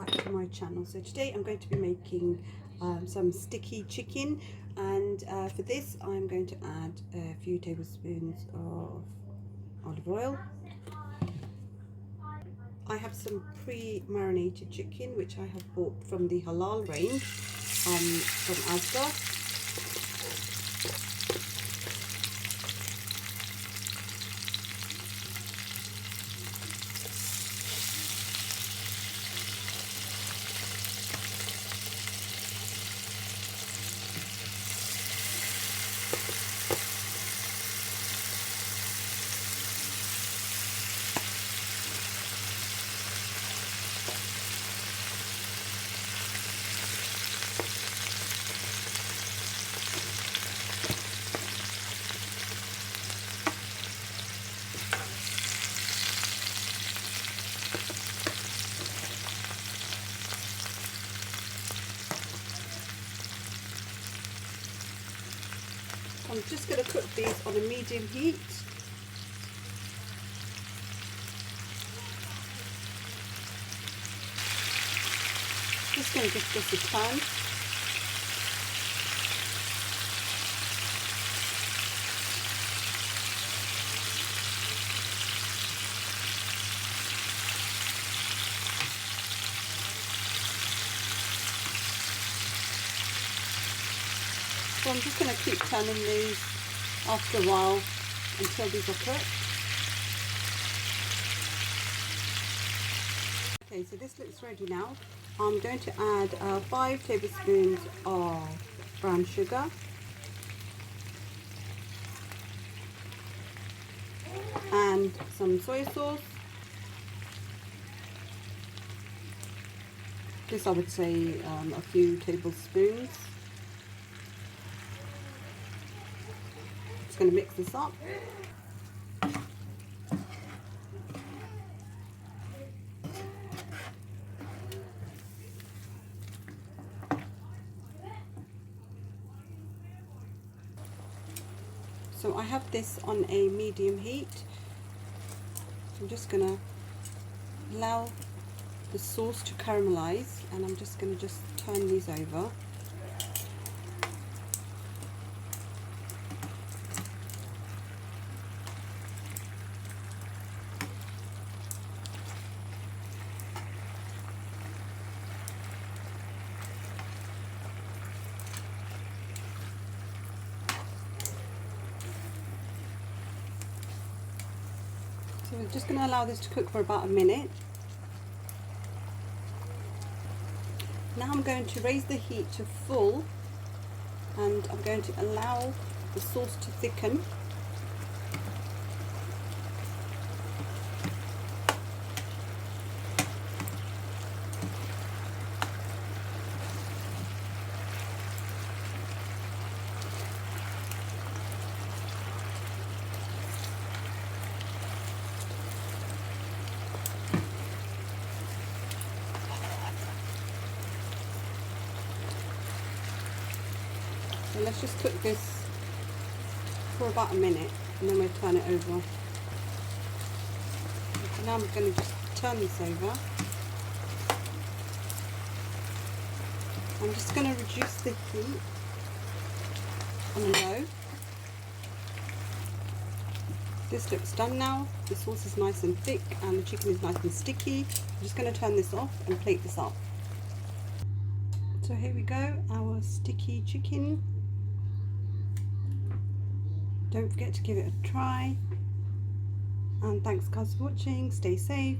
back to my channel. So today I'm going to be making some sticky chicken, and for this I'm going to add a few tablespoons of olive oil. I have some pre-marinated chicken which I have bought from the halal range from Asda. I'm just going to cook these on a medium heat. Just going to give this a turn. So I'm just going to keep turning these after a while until these are cooked. Okay, so this looks ready now. I'm going to add 5 tablespoons of brown sugar, and some soy sauce. This I would say a few tablespoons. Just going to mix this up. So I have this on a medium heat. I'm just going to allow the sauce to caramelize, and I'm just going to turn these over. So we're just going to allow this to cook for about a minute. Now I'm going to raise the heat to full, and I'm going to allow the sauce to thicken. So let's just cook this for about a minute, and then we'll turn it over. Okay, now I'm going to just turn this over. I'm just going to reduce the heat on low. This looks done now. The sauce is nice and thick and the chicken is nice and sticky. I'm just going to turn this off and plate this up. So here we go, our sticky chicken. Don't forget to give it a try, and thanks guys for watching. Stay safe.